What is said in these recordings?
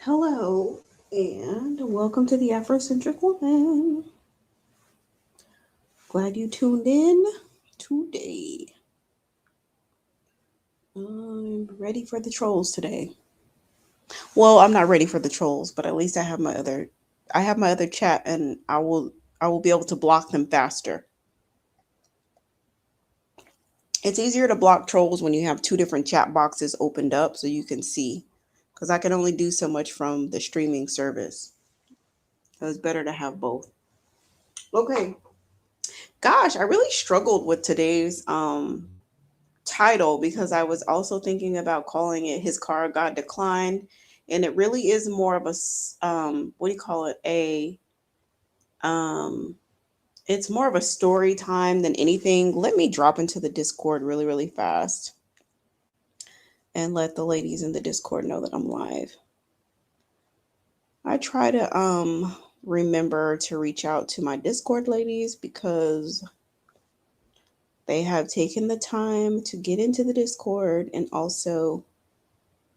Hello, and welcome to the AfroCentric Woman. Glad you tuned in today. I'm ready for the trolls today. Well, I'm not ready for the trolls, but at least I have my other chat, and I will be able to block them faster. It's easier to block trolls when you have two different chat boxes opened up so you can see, because I can only do so much from the streaming service. So it's better to have both. Okay. Gosh, I really struggled with today's title because I was also thinking about calling it "His Car Got Declined," and it really is more of what do you call it? Um, it's more of a story time than anything. Let me drop into the Discord really, really fast and let the ladies in the Discord know that I'm live. I try to remember to reach out to my Discord ladies because they have taken the time to get into the Discord and also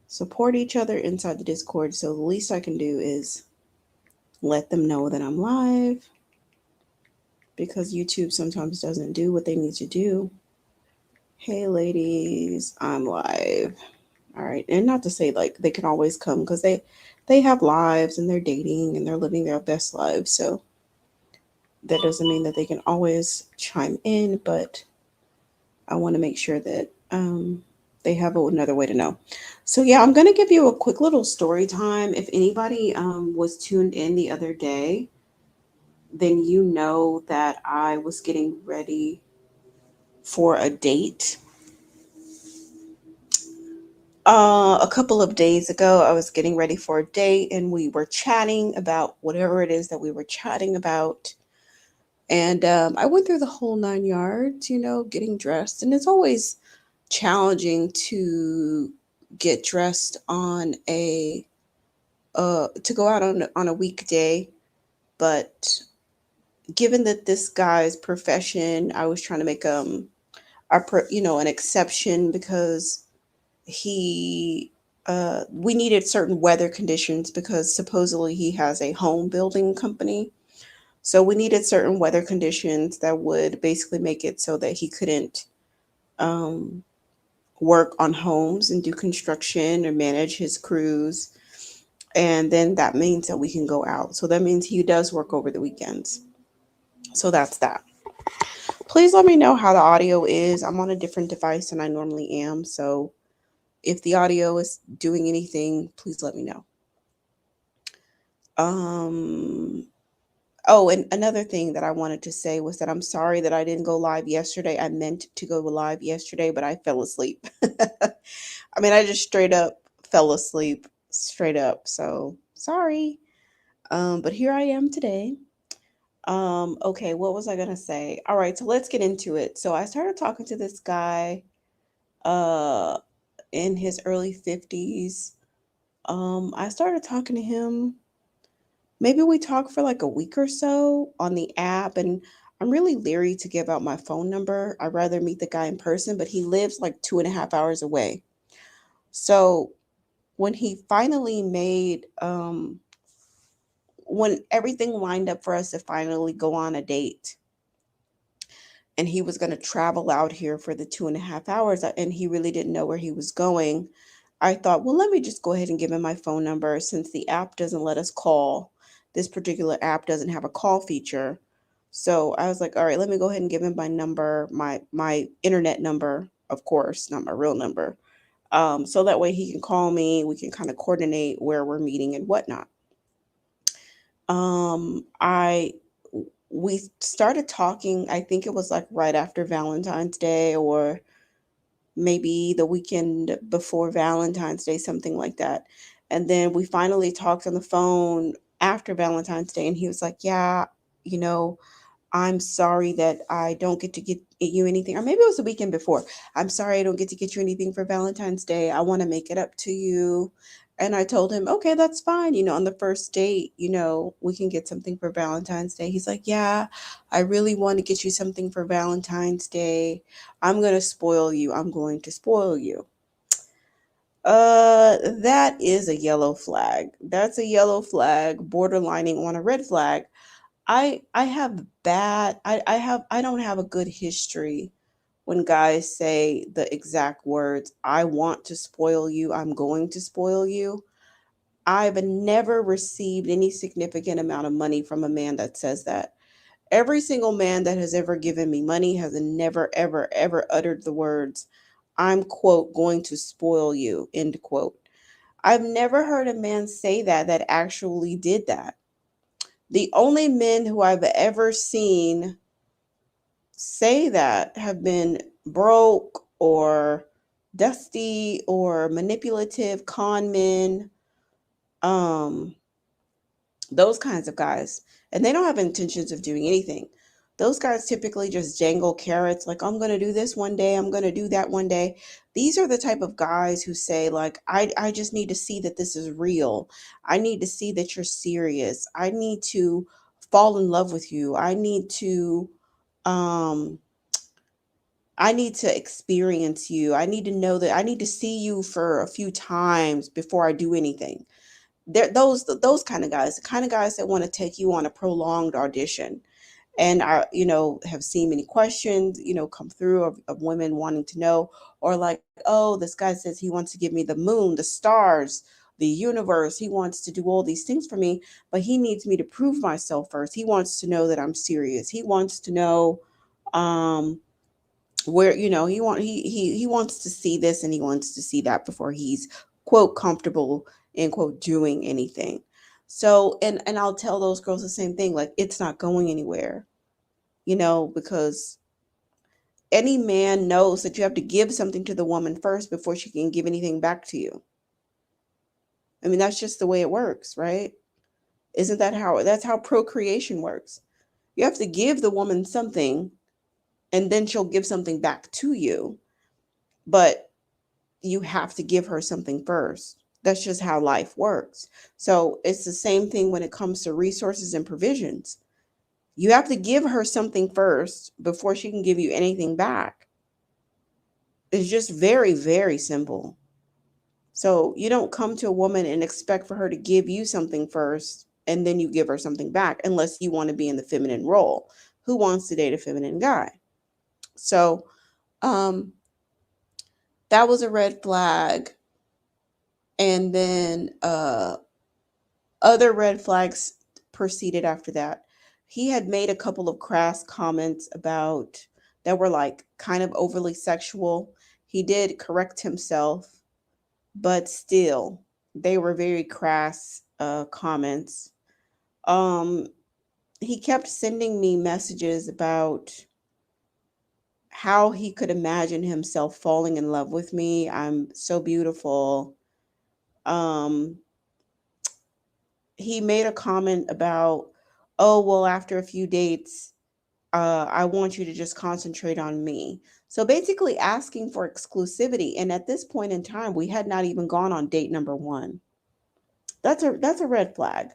support each other inside the Discord. So the least I can do is let them know that I'm live because YouTube sometimes doesn't do what they need to do. Hey, ladies, I'm live. All right, and not to say like they can always come because they have lives and they're dating and they're living their best lives. So that doesn't mean that they can always chime in, but I want to make sure that they have another way to know. So yeah, I'm gonna give you a quick little story time. If anybody was tuned in the other day, then you know that I was getting ready for a date. A couple of days ago, I was getting ready for a date, and we were chatting about whatever it is that we were chatting about. And I went through the whole 9 yards, getting dressed. And it's always challenging to get dressed on to go out on a weekday, but given that this guy's profession, I was trying to make an exception because he we needed certain weather conditions because supposedly he has a home building company. So we needed certain weather conditions that would basically make it so that he couldn't um, work on homes and do construction or manage his crews. And then that means that we can go out. So that means he does work over the weekends. So that's that. Please let me know how the audio is. I'm on a different device than I normally am. So if the audio is doing anything, please let me know. Um, oh, and another thing that I wanted to say was that I'm sorry that I didn't go live yesterday. I meant to go live yesterday, but I fell asleep. I mean, I just straight up fell asleep, straight up. So sorry. But here I am today. Okay, what was I gonna say? All right, so let's get into it. So I started talking to this guy uh in his early 50s. I started talking to him. Maybe we talked for like a week or so on the app, and I'm really leery to give out my phone number. I'd rather meet the guy in person, but he lives like 2.5 hours away. So when he finally when everything lined up for us to finally go on a date, and he was going to travel out here for the 2.5 hours, and he really didn't know where he was going, I thought, well, let me just go ahead and give him my phone number since the app doesn't let us call. This particular app doesn't have a call feature. So I was like, all right, let me go ahead and give him my number, my internet number, of course, not my real number. So that way he can call me. We can kind of coordinate where we're meeting and whatnot. I we started talking. I think it was like right after Valentine's Day, or maybe the weekend before Valentine's Day, something like that. And then we finally talked on the phone after Valentine's Day, and he was like, "Yeah, you know, I'm sorry that I don't get to get you anything." Or maybe it was the weekend before. "I'm sorry I don't get to get you anything for Valentine's Day. I want to make it up to you." And I told him, "Okay, that's fine. On the first date, we can get something for Valentine's Day." He's like, "Yeah, I really want to get you something for Valentine's Day. I'm going to spoil you. I'm going to spoil you." That is a yellow flag. That's a yellow flag, borderlining on a red flag. I have bad I don't have a good history when guys say the exact words, I want to spoil you, I'm going to spoil you. I've never received any significant amount of money from a man that says that. Every single man that has ever given me money has never, ever, ever uttered the words, I'm, quote, going to spoil you, end quote. I've never heard a man say that actually did that. The only men who I've ever seen say that have been broke or dusty or manipulative con men. Um, those kinds of guys, and they don't have intentions of doing anything. Those guys typically just jangle carrots like, I'm going to do this one day, I'm going to do that one day. These are the type of guys who say like, I just need to see that this is real. I need to see that you're serious. I need to fall in love with you. Um I need to experience you. I need to know that I need to see you for a few times before I do anything. They're those kind of guys, the kind of guys that want to take you on a prolonged audition. And I, have seen many questions, come through of women wanting to know, or like, oh, this guy says he wants to give me the moon, the stars, the universe. He wants to do all these things for me, but he needs me to prove myself first. He wants to know that I'm serious. He wants to know, um, where he wants to see this and he wants to see that before he's, quote, comfortable, end quote, doing anything. So, and I'll tell those girls the same thing, like, it's not going anywhere, because any man knows that you have to give something to the woman first before she can give anything back to you. I mean, that's just the way it works, right? Isn't that how that's how procreation works? You have to give the woman something and then she'll give something back to you. But you have to give her something first. That's just how life works. So it's the same thing when it comes to resources and provisions. You have to give her something first before she can give you anything back. It's just very, very simple. So you don't come to a woman and expect for her to give you something first and then you give her something back unless you want to be in the feminine role. Who wants to date a feminine guy? So um, that was a red flag. And then other red flags proceeded after that. He had made a couple of crass comments about that were like kind of overly sexual. He did correct himself, but still, they were very crass comments. Um, he kept sending me messages about how he could imagine himself falling in love with me. I'm so beautiful. Um, he made a comment about, oh, well, after a few dates, I want you to just concentrate on me. So basically asking for exclusivity. And at this point in time, we had not even gone on date number one. That's a red flag.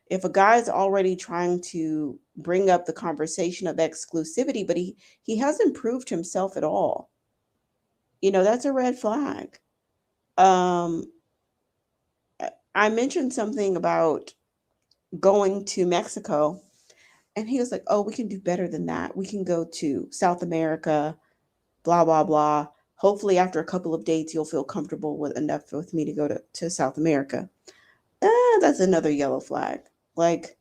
If a guy's already trying to bring up the conversation of exclusivity, but he hasn't proved himself at all, that's a red flag. Um, I mentioned something about going to Mexico. And he was like, oh, we can do better than that. We can go to South America, blah, blah, blah. Hopefully, after a couple of dates, you'll feel comfortable with enough with me to go to South America. That's another yellow flag. Like,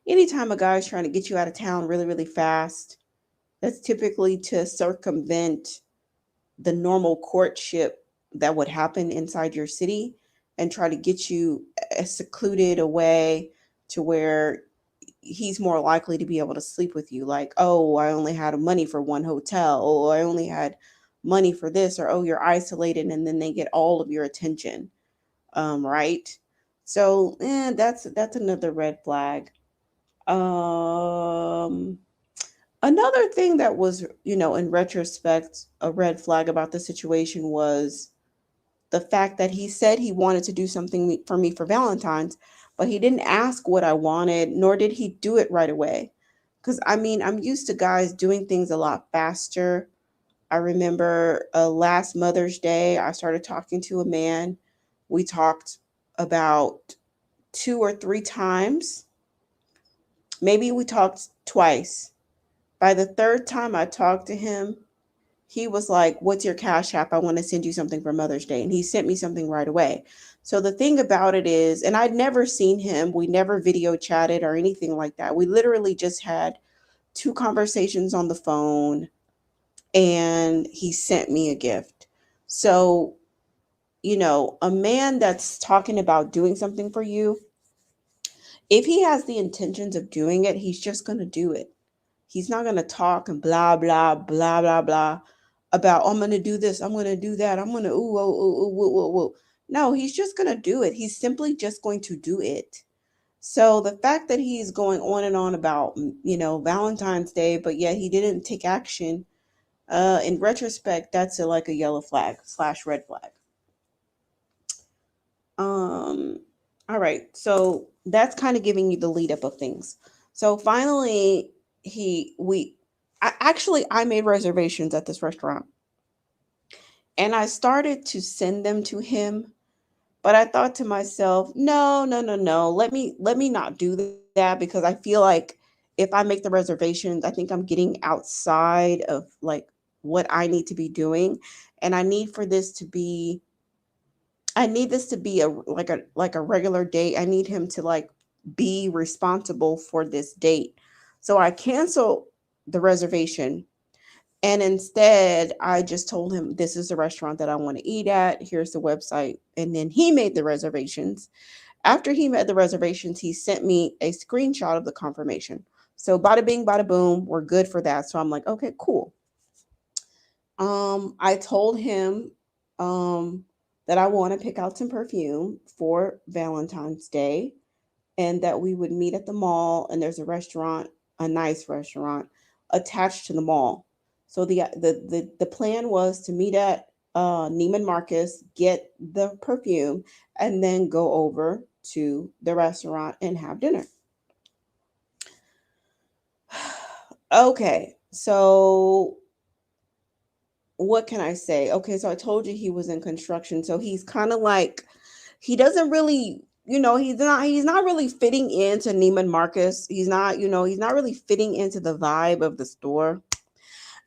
anytime a guy's trying to get you out of town really, really fast, that's typically to circumvent the normal courtship that would happen inside your city and try to get you secluded away to where he's more likely to be able to sleep with you. Like, oh, I only had money for one hotel. Oh, I only had money for this, or oh, you're isolated, and then they get all of your attention. Right? So, that's another red flag. Um, Another thing that was, in retrospect, a red flag about the situation was the fact that he said he wanted to do something for me for Valentine's, but he didn't ask what I wanted, nor did he do it right away. Because I mean, I'm used to guys doing things a lot faster. I remember last Mother's Day, I started talking to a man. We talked about 2 or 3 times. Maybe we talked twice. By the third time I talked to him, he was like, "What's your Cash App? I want to send you something for Mother's Day." And he sent me something right away. So the thing about it is, and I'd never seen him, we never video chatted or anything like that. We literally just had 2 conversations on the phone, and he sent me a gift. So, a man that's talking about doing something for you, if he has the intentions of doing it, he's just going to do it. He's not going to talk and blah, blah, blah, blah, blah about, "Oh, I'm going to do this. I'm going to do that. I'm going to, ooh, ooh, ooh, ooh, ooh, ooh, ooh." No, he's just going to do it. He's simply just going to do it. So the fact that he's going on and on about, Valentine's Day, but yet he didn't take action, in retrospect, that's like a yellow flag slash red flag. Um, all right. So that's kind of giving you the lead up of things. So finally, I made reservations at this restaurant, and I started to send them to him. But I thought to myself, no, no, no, no. Let me not do that, because I feel like if I make the reservations, I think I'm getting outside of like what I need to be doing, and I need this to be a regular date. I need him to like be responsible for this date. So I canceled the reservation, and instead I just told him, "This is the restaurant that I want to eat at. Here's the website." And then he made the reservations. After he made the reservations, he sent me a screenshot of the confirmation. So bada bing, bada boom, we're good for that. So I'm like, okay, cool. I told him um, that I want to pick out some perfume for Valentine's Day, and that we would meet at the mall. And there's a restaurant, a nice restaurant, attached to the mall. So the plan was to meet at Neiman Marcus, get the perfume, and then go over to the restaurant and have dinner. Okay, so what can I say? Okay, so I told you he was in construction, so he's kind of like, he doesn't really, he's not really fitting into Neiman Marcus. He's not really fitting into the vibe of the store.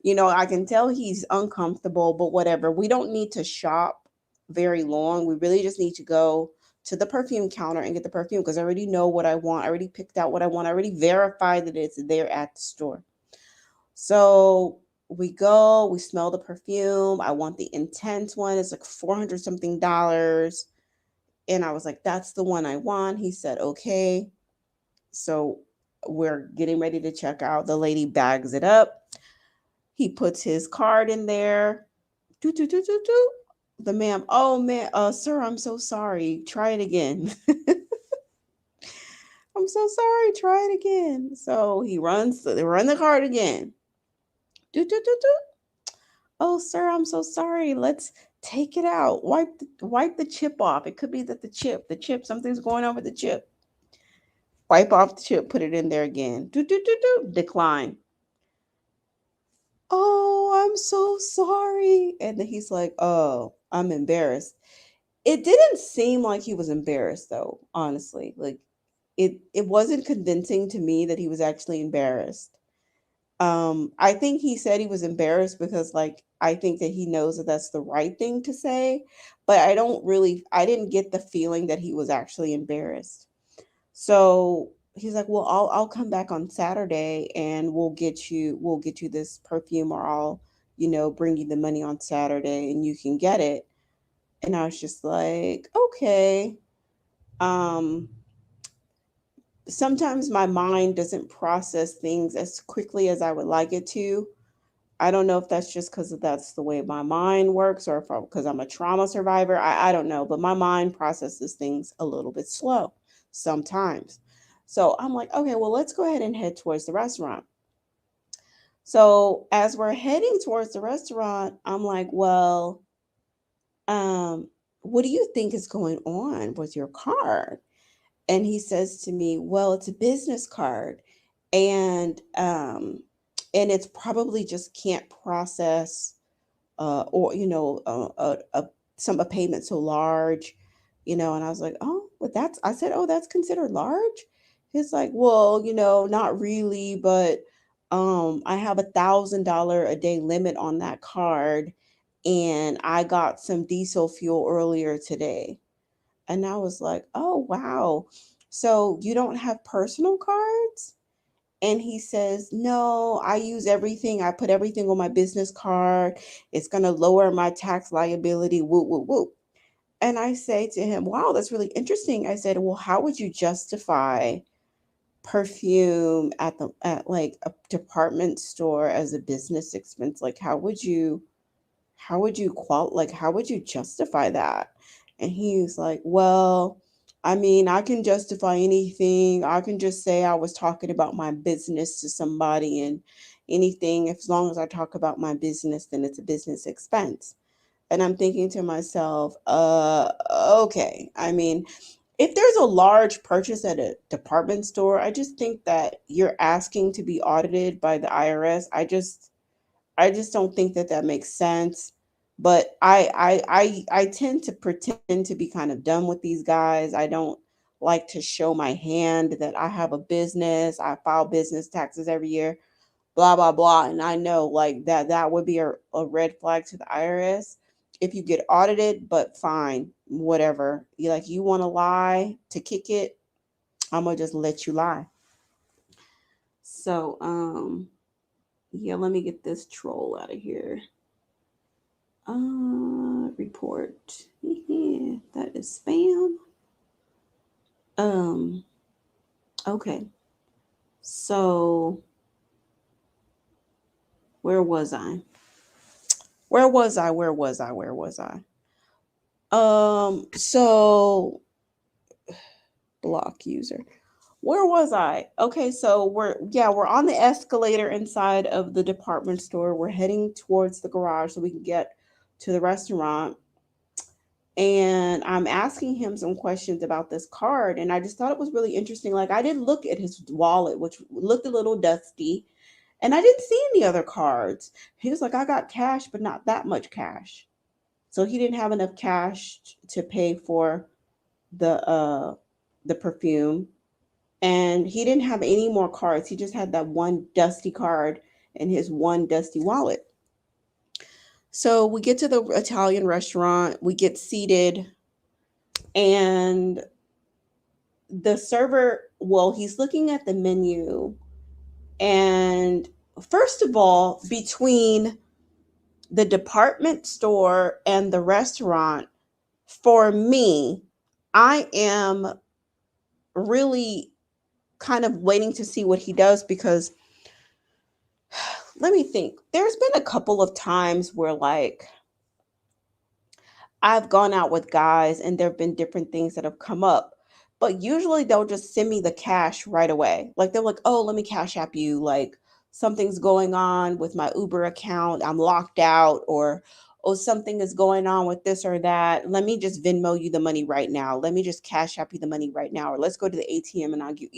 I can tell he's uncomfortable, but whatever. We don't need to shop very long. We really just need to go to the perfume counter and get the perfume, because I already know what I want. I already picked out what I want. I already verified that it's there at the store. So we go, we smell the perfume. I want the intense one. It's like 400 something dollars. And I was like, "That's the one I want." He said, "Okay." So we're getting ready to check out. The lady bags it up. He puts his card in there. Do, do, do, do, do. The ma'am, "Oh man, sir, I'm so sorry. Try it again." "I'm so sorry. Try it again." So they run the card again. Do, do, do, do. "Oh, sir, I'm so sorry. Let's take it out. Wipe the chip off. It could be that the chip, something's going on with the chip." Wipe off the chip, put it in there again. Do, do, do, do. Decline. "Oh, I'm so sorry." And then he's like, "Oh, I'm embarrassed." It didn't seem like he was embarrassed though, honestly. Like it wasn't convincing to me that he was actually embarrassed. I think he said he was embarrassed because, like, I think that he knows that that's the right thing to say, but I didn't get the feeling that he was actually embarrassed. So he's like, "Well, I'll come back on Saturday and we'll get you this perfume, or I'll, bring you the money on Saturday and you can get it." And I was just like, "Okay." Um, Sometimes my mind doesn't process things as quickly as I would like it to. I don't know if that's just because that's the way my mind works, or if because I'm a trauma survivor. I don't know, but my mind processes things a little bit slow sometimes. So I'm like, "Okay, well, let's go ahead and head towards the restaurant." So as we're heading towards the restaurant, I'm like, "Well, um, what do you think is going on with your card?" And he says to me, "Well, it's a business card, and it's probably just can't process. or a payment so large, and I was like, oh, but that's I said, oh, that's considered large. He's like, well, not really, but I have $1,000 a day limit on that card, and I got some diesel fuel earlier today. And I was like, oh, wow. So you don't have personal cards? And he says, no, I use everything. I put everything on my business card. It's going to lower my tax liability. Whoop, whoop, whoop. And I say to him, wow, that's really interesting. I said, well, how would you justify perfume at like a department store as a business expense? Like, how would you justify that? And he's like, well, I mean, I can justify anything. I can just say I was talking about my business to somebody, and anything, as long as I talk about my business, then it's a business expense. And I'm thinking to myself, okay. I mean, if there's a large purchase at a department store, I just think that you're asking to be audited by the IRS. I just don't think that that makes sense. But I tend to pretend to be kind of done with these guys. I don't like to show my hand that I have a business. I file business taxes every year, blah blah blah. And I know like that would be a red flag to the IRS if you get audited. But fine, whatever. You want to lie to kick it, I'm gonna just let you lie. So yeah, let me get this troll out of here. Report. That is spam. Um, okay. So where was I? Where was I? Where was I? Where was I? So block user. Where was I? Okay, so we're on the escalator inside of the department store. We're heading towards the garage so we can get to the restaurant. And I'm asking him some questions about this card, and I just thought it was really interesting. Like, I didn't look at his wallet, which looked a little dusty, and I didn't see any other cards. He was like, I got cash, but not that much cash. So he didn't have enough cash to pay for the perfume, and he didn't have any more cards. He just had that one dusty card in his one dusty wallet. So we get to the Italian restaurant, we get seated, and the server, well, he's looking at the menu. And first of all, between the department store and the restaurant, for me, I am really kind of waiting to see what he does, because let me think. There's been a couple of times where, like, I've gone out with guys and there have been different things that have come up. But usually they'll just send me the cash right away. Like, they're like, oh, let me cash app you. Like, something's going on with my Uber account. I'm locked out. Or, oh, something is going on with this or that. Let me just Venmo you the money right now. Let me just cash app you the money right now. Or let's go to the ATM and I'll give,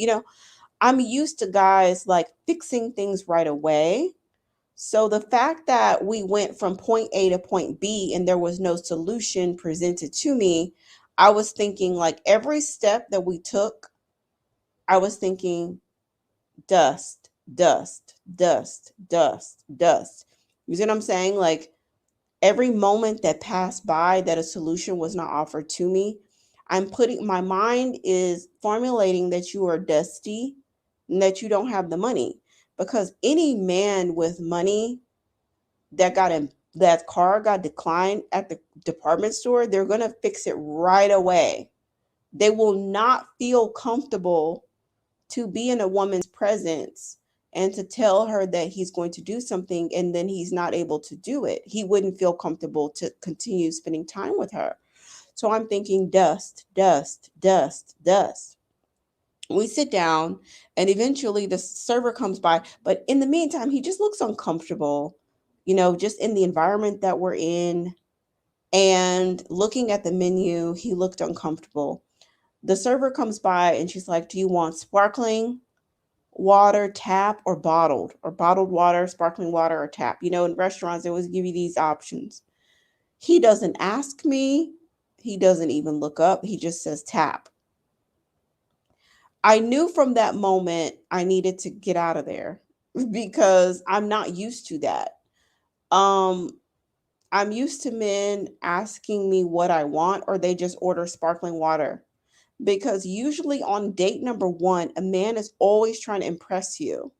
I'm used to guys like fixing things right away. So the fact that we went from point A to point B and there was no solution presented to me, I was thinking, like, every step that we took, I was thinking dust, dust, dust, dust, dust. You see what I'm saying? Like, every moment that passed by that a solution was not offered to me, my mind is formulating that you are dusty and that you don't have the money. Because any man with money that car got declined at the department store, they're going to fix it right away. They will not feel comfortable to be in a woman's presence and to tell her that he's going to do something and then he's not able to do it. He wouldn't feel comfortable to continue spending time with her. So I'm thinking dust, dust, dust, dust. We sit down, and eventually the server comes by. But in the meantime, he just looks uncomfortable, just in the environment that we're in. And looking at the menu, he looked uncomfortable. The server comes by and she's like, do you want sparkling? water, tap, or bottled water, sparkling water, or tap. You know, in restaurants, they always give you these options. He doesn't ask me. He doesn't even look up. He just says tap. I knew from that moment I needed to get out of there because I'm not used to that. Um, I'm used to men asking me what I want, or they just order sparkling water. Because usually on date number one, a man is always trying to impress you.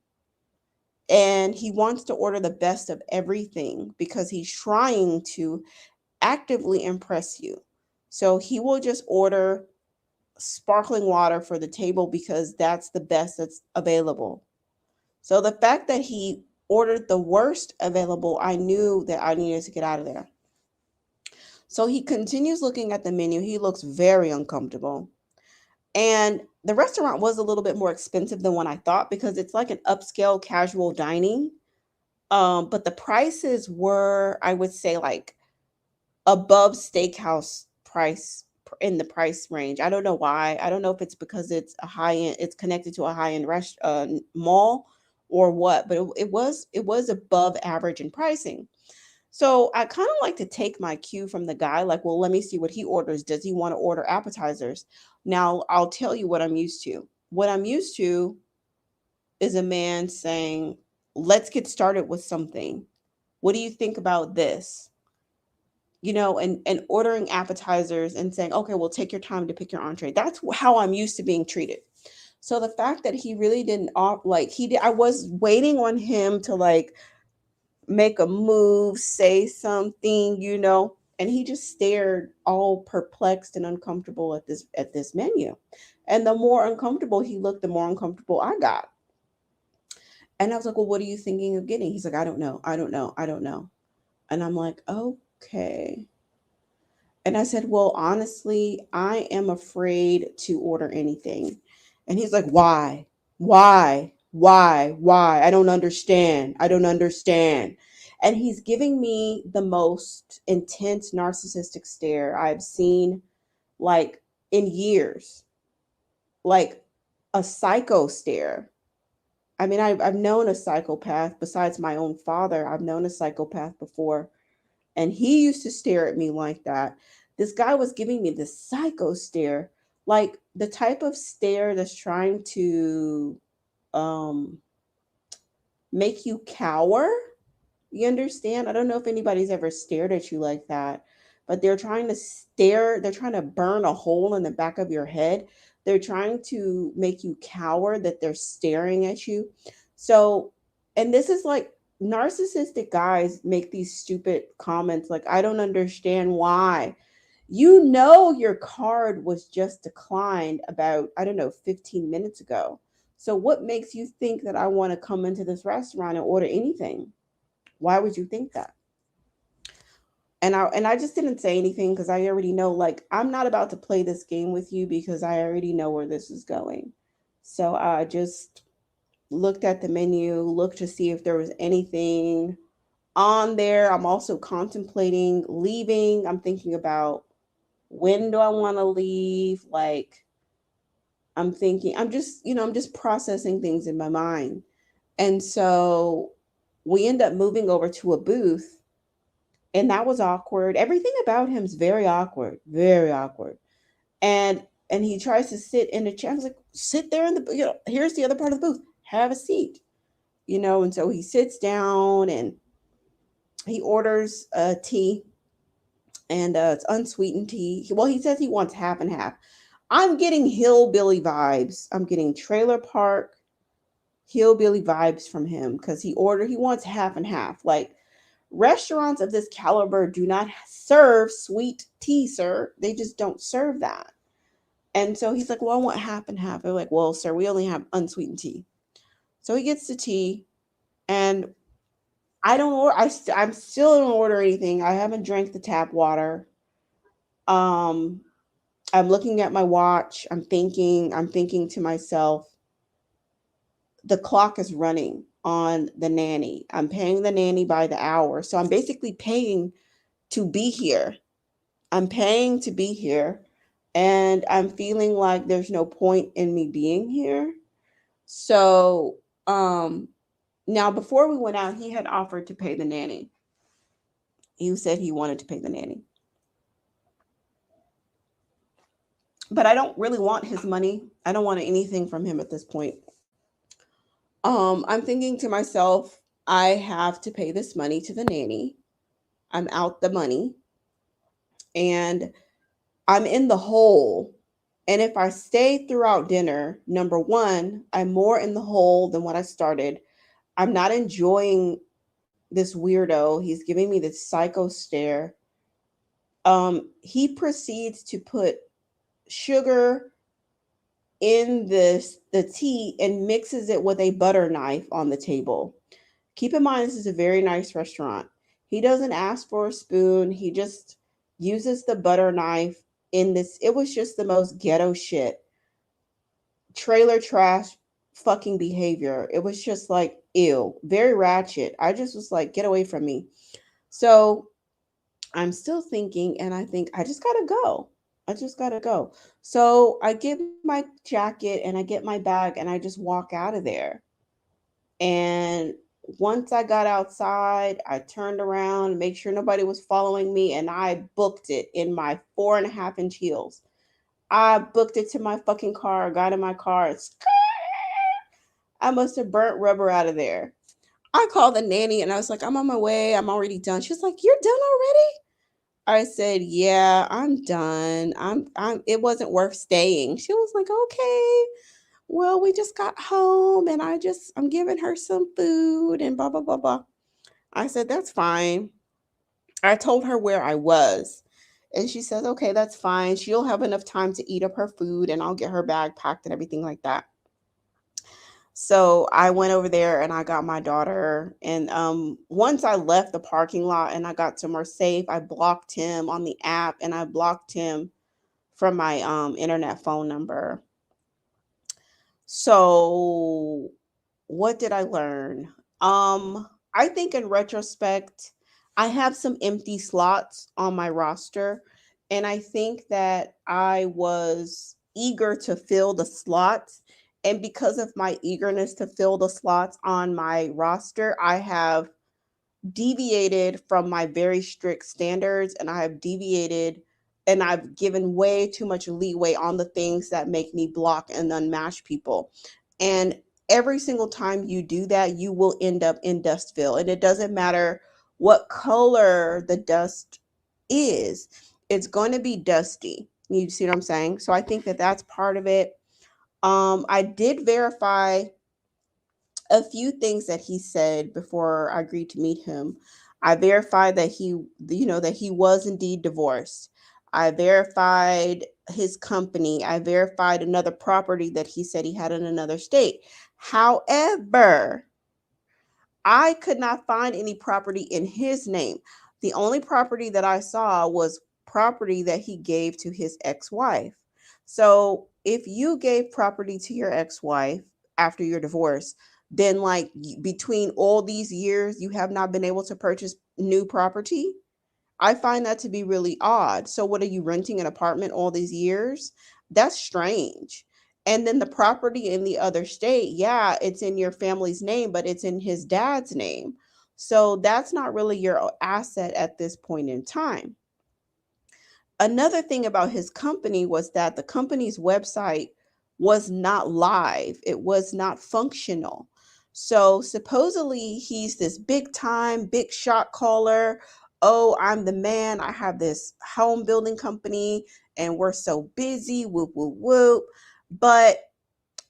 And he wants to order the best of everything because he's trying to actively impress you. So he will just order sparkling water for the table because that's the best that's available. So the fact that he ordered the worst available, I knew that I needed to get out of there. So he continues looking at the menu. He looks very uncomfortable. And the restaurant was a little bit more expensive than what I thought because it's like an upscale casual dining. But the prices were, I would say, like above steakhouse price in the price range. I don't know why. I don't know if it's because it's a high end, it's connected to a high end mall or what, but it was above average in pricing. So I kind of like to take my cue from the guy, like, well, let me see what he orders. Does he want to order appetizers? Now, I'll tell you what I'm used to. What I'm used to is a man saying, let's get started with something. What do you think about this? You know, and ordering appetizers and saying, okay, well, take your time to pick your entree. That's how I'm used to being treated. So the fact that he really didn't like he did, I was waiting on him to like make a move, say something, you know, and he just stared all perplexed and uncomfortable at this menu. And the more uncomfortable he looked, the more uncomfortable I got. And I was like, "Well, what are you thinking of getting?" He's like, "I don't know. I don't know. I don't know." And I'm like, "Okay." And I said, "Well, honestly, I am afraid to order anything." And he's like, "Why? Why? Why? Why? I don't understand. I don't understand." And he's giving me the most intense narcissistic stare I've seen like in years, like a psycho stare. I mean, I've known a psychopath besides my own father. I've known a psychopath before, and he used to stare at me like that. This guy was giving me this psycho stare, like the type of stare that's trying to um make you cower. You understand? I don't know if anybody's ever stared at you like that, but they're trying to stare, they're trying to burn a hole in the back of your head. They're trying to make you cower that they're staring at you. So, and this is like narcissistic guys make these stupid comments like, I don't understand why. You know, your card was just declined about, I don't know, 15 minutes ago. So, what makes you think that I want to come into this restaurant and order anything? Why would you think that? And I just didn't say anything because I already know, like, I'm not about to play this game with you because I already know where this is going. So I just looked at the menu, looked to see if there was anything on there. I'm also contemplating leaving. I'm thinking about when do I want to leave? Like, I'm thinking, I'm just, you know, I'm just processing things in my mind. And so we end up moving over to a booth, and that was awkward. Everything about him's very awkward, very awkward. And he tries to sit in the chair. I was like, sit there in the, you know, here's the other part of the booth. Have a seat, you know. And so he sits down and he orders a tea, and it's unsweetened tea. Well, he says he wants half and half. I'm getting hillbilly vibes. I'm getting trailer park hillbilly vibes from him because he wants half and half. Like, restaurants of this caliber do not serve sweet tea, sir. They just don't serve that. And so he's like, well, I want half and half. They're like, well, sir, we only have unsweetened tea. So he gets the tea, and I don't order. I'm still don't order anything. I haven't drank the tap water. Um, I'm looking at my watch. I'm thinking to myself, the clock is running on the nanny. I'm paying the nanny by the hour. So I'm basically paying to be here. I'm paying to be here, and I'm feeling like there's no point in me being here. So, now before we went out, he had offered to pay the nanny. He said he wanted to pay the nanny. But I don't really want his money. I don't want anything from him at this point. I'm thinking to myself, I have to pay this money to the nanny. I'm out the money and I'm in the hole. And if I stay throughout dinner, number one, I'm more in the hole than what I started. I'm not enjoying this weirdo. He's giving me this psycho stare. He proceeds to put sugar in the tea and mixes it with a butter knife on the table. Keep in mind, this is a very nice restaurant. He doesn't ask for a spoon. He just uses the butter knife in this. It was just the most ghetto shit. Trailer trash fucking behavior. It was just like, ew, very ratchet. I just was like, get away from me. So I'm still thinking, and I think I just gotta go. I just gotta go. So I get my jacket and I get my bag and I just walk out of there. And once I got outside, I turned around, make sure nobody was following me, and I booked it in my 4.5 inch heels. I booked it to my fucking car, got in my car. I must have burnt rubber out of there. I called the nanny and I was like, I'm on my way. I'm already done. She's like, you're done already? I said, yeah, I'm done. It wasn't worth staying. She was like, okay, well, we just got home and I'm giving her some food and blah, blah, blah, blah. I said, that's fine. I told her where I was. And she says, okay, that's fine. She'll have enough time to eat up her food and I'll get her bag packed and everything like that. So I went over there and I got my daughter. And once I left the parking lot and I got somewhere safe, I blocked him on the app and I blocked him from my internet phone number. So what did I learn? I think in retrospect, I have some empty slots on my roster, and I think that I was eager to fill the slots. And because of my eagerness to fill the slots on my roster, I have deviated from my very strict standards and I have deviated and I've given way too much leeway on the things that make me block and unmatch people. And every single time you do that, you will end up in Dustville. And it doesn't matter what color the dust is, it's going to be dusty. You see what I'm saying? So I think that that's part of it. I did verify a few things that he said before I agreed to meet him. I verified that that he was indeed divorced. I verified his company. I verified another property that he said he had in another state. However, I could not find any property in his name. The only property that I saw was property that he gave to his ex-wife. So if you gave property to your ex-wife after your divorce, then like between all these years, you have not been able to purchase new property. I find that to be really odd. So what are you renting an apartment all these years? That's strange. And then the property in the other state, yeah, it's in your family's name, but it's in his dad's name. So that's not really your asset at this point in time. Another thing about his company was that the company's website was not live, it was not functional. So supposedly he's this big time, big shot caller. Oh, I'm the man. I have this home building company and we're so busy. Whoop, whoop, whoop. But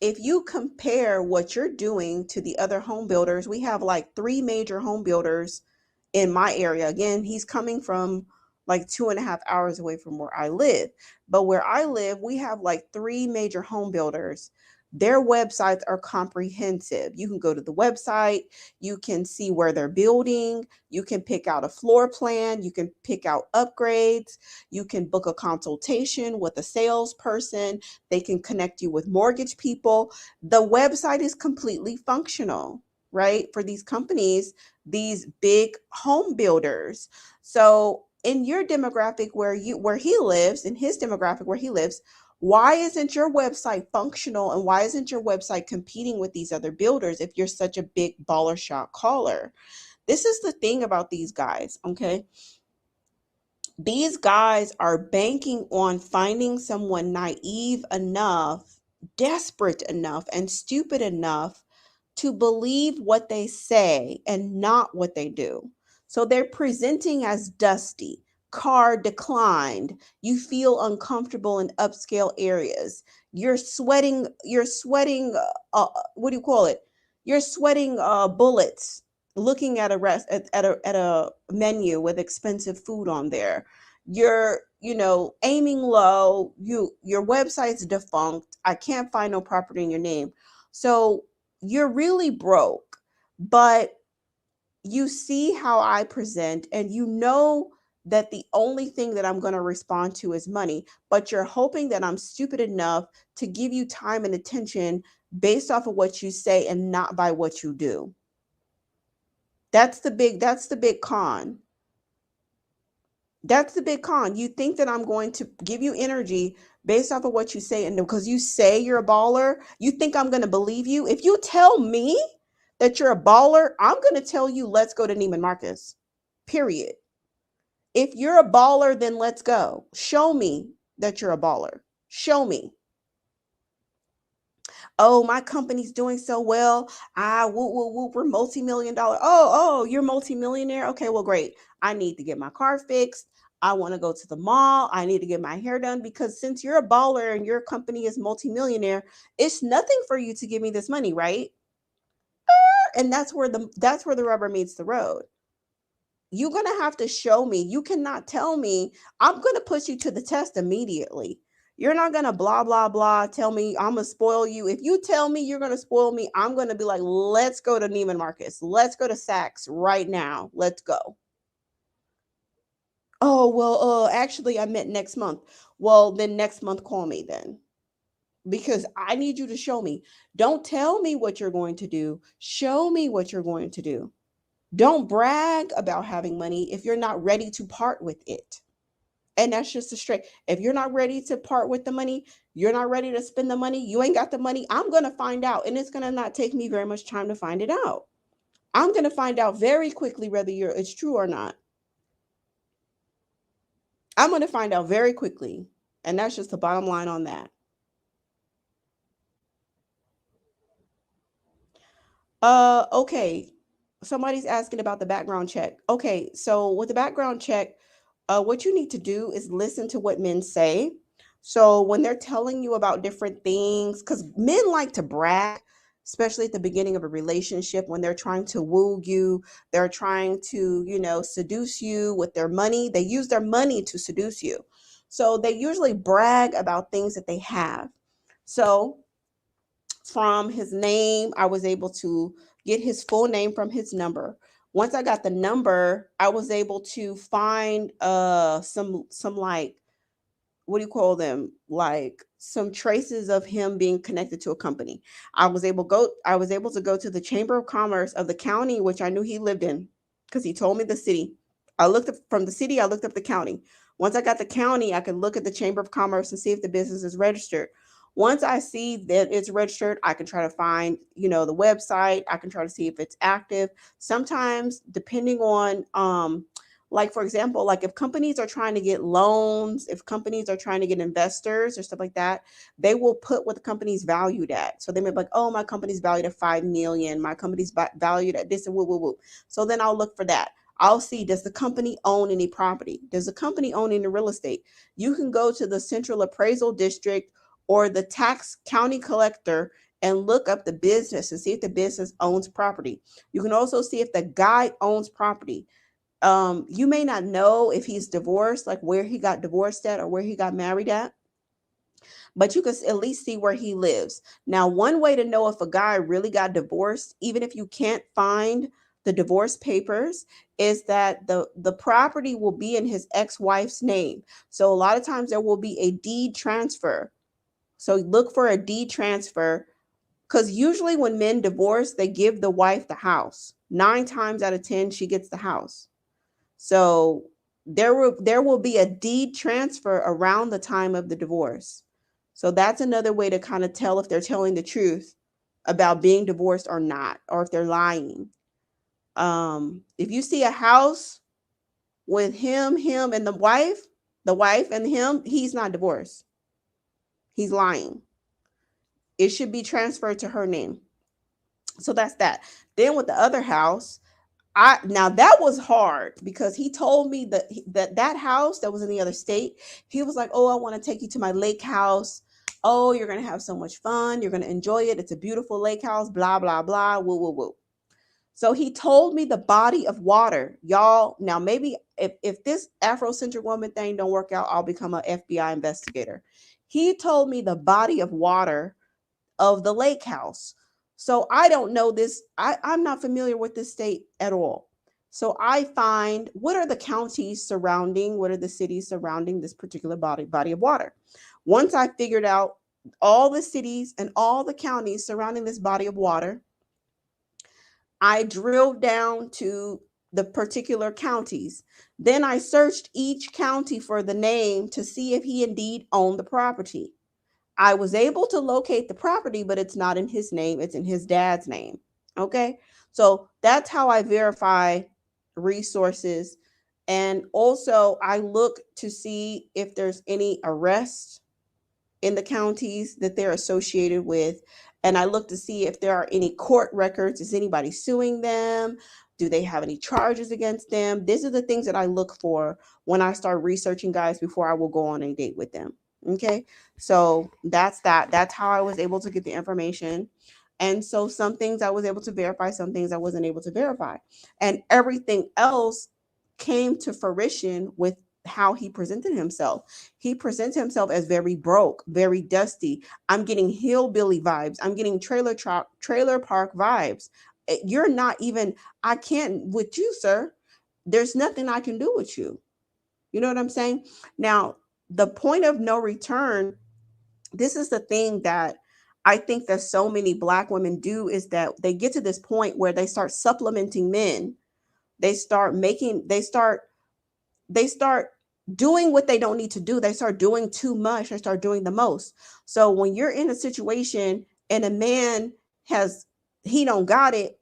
if you compare what you're doing to the other home builders, we have like three major home builders in my area. Again, he's coming from like 2.5 hours away from where I live. But where I live, we have like three major home builders. Their websites are comprehensive. You can go to the website, you can see where they're building, you can pick out a floor plan, you can pick out upgrades, you can book a consultation with a salesperson, they can connect you with mortgage people. The website is completely functional, right? For these companies, these big home builders. So in your demographic where he lives, in his demographic where he lives, Why isn't your website functional, and why isn't your website competing with these other builders if you're such a big baller shot caller? This is the thing about these guys, okay? These guys are banking on finding someone naive enough, desperate enough, and stupid enough to believe what they say and not what they do. So they're presenting as dusty, car declined. You feel uncomfortable in upscale areas. What do you call it? You're sweating bullets looking at a menu with expensive food on there. You're, aiming low. Your website's defunct. I can't find no property in your name. So you're really broke, but you see how I present, and you know that the only thing that I'm going to respond to is money, but you're hoping that I'm stupid enough to give you time and attention based off of what you say and not by what you do. That's the big con. That's the big con. You think that I'm going to give you energy based off of what you say, and because you say you're a baller, you think I'm going to believe you? If you tell me that you're a baller, I'm going to tell you, let's go to Neiman Marcus. Period. If you're a baller, then let's go. Show me that you're a baller. Show me. Oh, my company's doing so well. Whoop, whoop, whoop, we're multi-million dollar. Oh, you're multi-millionaire. Okay, well, great. I need to get my car fixed. I want to go to the mall. I need to get my hair done, because since you're a baller and your company is multi-millionaire, it's nothing for you to give me this money, right? And that's where the rubber meets the road. You're going to have to show me. You cannot tell me. I'm going to put you to the test immediately. You're not going to blah, blah, blah, tell me I'm going to spoil you. If you tell me you're going to spoil me, I'm going to be like, let's go to Neiman Marcus. Let's go to Saks right now. Let's go. Oh, well, actually, I meant next month. Well, then next month, call me then, because I need you to show me. Don't tell me what you're going to do. Show me what you're going to do. Don't brag about having money if you're not ready to part with it. And that's just a straight. If you're not ready to part with the money, you're not ready to spend the money, you ain't got the money, I'm going to find out. And it's going to not take me very much time to find it out. I'm going to find out very quickly whether it's true or not. I'm going to find out very quickly. And that's just the bottom line on that. Okay. Somebody's asking about the background check. Okay, so with the background check, what you need to do is listen to what men say. So when they're telling you about different things, because men like to brag, especially at the beginning of a relationship, when they're trying to woo you, they're trying to, seduce you with their money. They use their money to seduce you. So they usually brag about things that they have. So from his name, I was able to get his full name from his number. Once I got the number, I was able to find some like, what do you call them? Like some traces of him being connected to a company. I was able to go to the Chamber of Commerce of the county which I knew he lived in, because he told me the city. I looked up from the city, I looked up the county. Once I got the county, I could look at the Chamber of Commerce and see if the business is registered. Once I see that it's registered, I can try to find, the website. I can try to see if it's active. Sometimes, depending on like, for example, like if companies are trying to get loans, if companies are trying to get investors or stuff like that, they will put what the company's valued at. So they may be like, oh, my company's valued at 5 million, my company's valued at this, and woo woo woo. So then I'll look for that. I'll see, does the company own any property? Does the company own any real estate? You can go to the Central Appraisal District or the tax county collector and look up the business and see if the business owns property. You can also see if the guy owns property. You may not know if he's divorced, like where he got divorced at or where he got married at, but you can at least see where he lives. Now, one way to know if a guy really got divorced, even if you can't find the divorce papers, is that the property will be in his ex-wife's name. So a lot of times there will be a deed transfer. So look for a deed transfer, because usually when men divorce, they give the wife the house. 9 times out of 10, she gets the house. So there will be a deed transfer around the time of the divorce. So that's another way to kind of tell if they're telling the truth about being divorced or not, or if they're lying. If you see a house with him and the wife and him, he's not divorced. He's lying. It should be transferred to her name. So that's that. Then with the other house, I now that was hard because he told me that house that was in the other state, he was like, "Oh, I want to take you to my lake house. Oh, you're gonna have so much fun. You're gonna enjoy it. It's a beautiful lake house. Blah blah blah. Woo woo woo." So he told me the body of water, y'all. Now maybe if this Afrocentric woman thing don't work out, I'll become an FBI investigator. He told me the body of water of the lake house. So I don't know this. I'm not familiar with this state at all. So I find what are the counties surrounding, what are the cities surrounding this particular body of water. Once I figured out all the cities and all the counties surrounding this body of water, I drilled down to the particular counties. Then I searched each county for the name to see if he indeed owned the property. I was able to locate the property, but it's not in his name, it's in his dad's name. Okay. So that's how I verify resources. And also, I look to see if there's any arrests in the counties that they're associated with. And I look to see if there are any court records. Is anybody suing them? Do they have any charges against them? These are the things that I look for when I start researching guys before I will go on a date with them. Okay. So that's that. That's how I was able to get the information. And so some things I was able to verify, some things I wasn't able to verify. And everything else came to fruition with how he presented himself. He presents himself as very broke, very dusty. I'm getting hillbilly vibes. I'm getting trailer park vibes. You're not even, I can't with you, sir. There's nothing I can do with you. You know what I'm saying? Now, the point of no return, this is the thing that I think that so many black women do is that they get to this point where they start supplementing men. They start doing what they don't need to do. They start doing too much. They start doing the most. So when you're in a situation and a man he don't got it,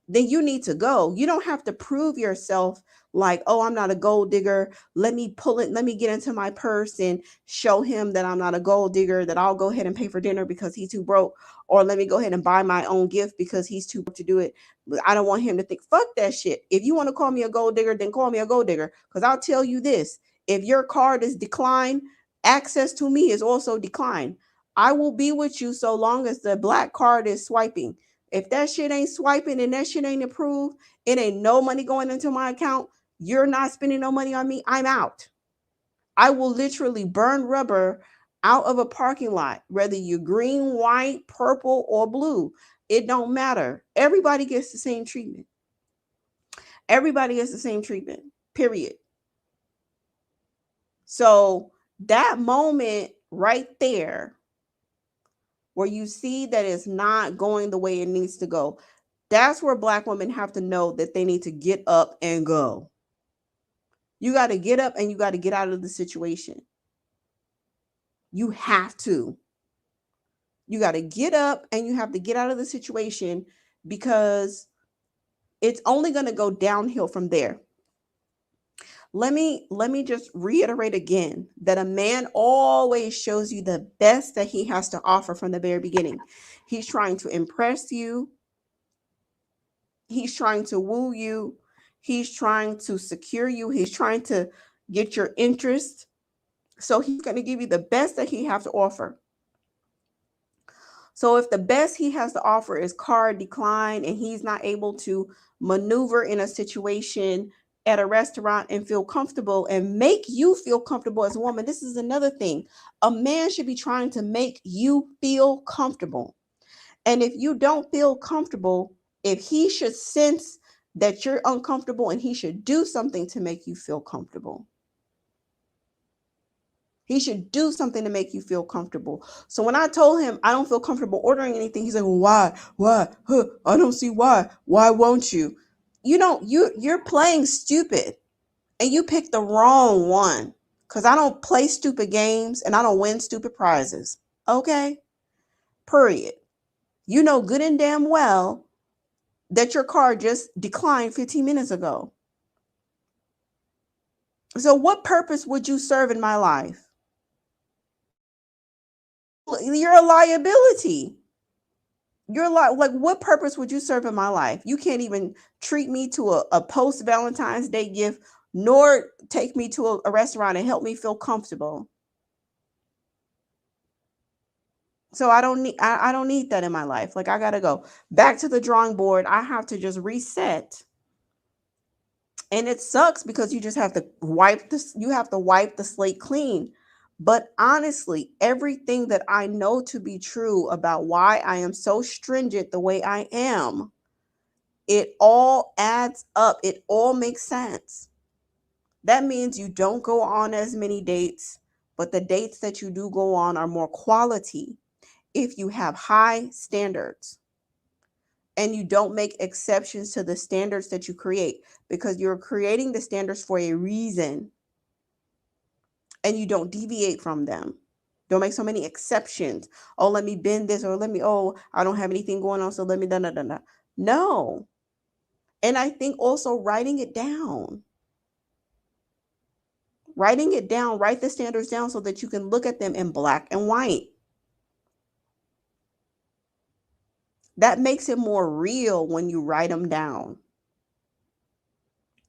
then you need to go. You don't have to prove yourself like, oh, I'm not a gold digger. Let me pull it. Let me get into my purse and show him that I'm not a gold digger, that I'll go ahead and pay for dinner because he's too broke. Or let me go ahead and buy my own gift because he's too broke to do it. I don't want him to think, fuck that shit. If you want to call me a gold digger, then call me a gold digger. Because I'll tell you this, if your card is declined, access to me is also declined. I will be with you so long as the black card is swiping. If that shit ain't swiping and that shit ain't approved, it ain't no money going into my account. You're not spending no money on me. I'm out. I will literally burn rubber out of a parking lot, whether you're green, white, purple, or blue. It don't matter. Everybody gets the same treatment. Everybody gets the same treatment, period. So that moment right there where you see that it's not going the way it needs to go, that's where black women have to know that they need to get up and go. You got to get up and you got to get out of the situation. You have to. You got to get up and you have to get out of the situation because it's only going to go downhill from there. Let me just reiterate again that a man always shows you the best that he has to offer from the very beginning. He's trying to impress you. He's trying to woo you. He's trying to secure you. He's trying to get your interest. So he's going to give you the best that he has to offer. So if the best he has to offer is card decline and he's not able to maneuver in a situation at a restaurant and feel comfortable and make you feel comfortable as a woman, this is another thing. A man should be trying to make you feel comfortable. And if you don't feel comfortable, if he should sense that you're uncomfortable and he should do something to make you feel comfortable. He should do something to make you feel comfortable. So when I told him I don't feel comfortable ordering anything, he's like, well, why? Why? Huh, I don't see why. Why won't you? You're playing stupid and you picked the wrong one. Because I don't play stupid games and I don't win stupid prizes. Okay? Period. You know good and damn well that your card just declined 15 minutes ago. So, what purpose would you serve in my life? You're a liability. You're like, what purpose would you serve in my life? You can't even treat me to a post Valentine's Day gift, nor take me to a restaurant and help me feel comfortable. So I don't need that in my life. Like, I gotta go back to the drawing board. I have to just reset. And it sucks because you just have to wipe the slate clean. But honestly, everything that I know to be true about why I am so stringent the way I am, it all adds up. It all makes sense. That means you don't go on as many dates, but the dates that you do go on are more quality if you have high standards and you don't make exceptions to the standards that you create, because you're creating the standards for a reason and you don't deviate from them. Don't make so many exceptions. Oh, let me bend this, or oh, I don't have anything going on, so let me, da, da, da, da. No. And I think also writing it down. Writing it down, write the standards down so that you can look at them in black and white. That makes it more real when you write them down.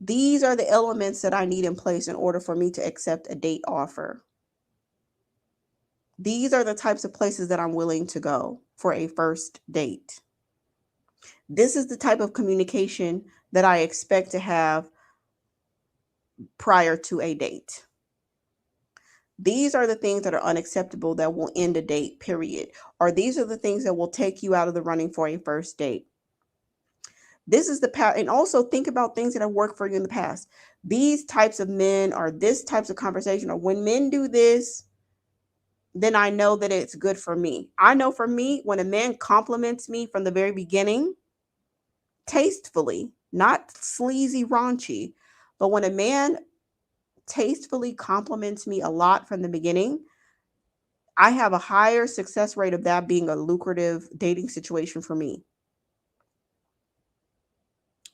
These are the elements that I need in place in order for me to accept a date offer. These are the types of places that I'm willing to go for a first date. This is the type of communication that I expect to have prior to a date. These are the things that are unacceptable that will end a date, period. Or these are the things that will take you out of the running for a first date. This is the path. And also think about things that have worked for you in the past. These types of men, or this types of conversation, or when men do this, then I know that it's good for me. I know for me, when a man compliments me from the very beginning, tastefully, not sleazy, raunchy, but when a man tastefully compliments me a lot from the beginning, I have a higher success rate of that being a lucrative dating situation for me.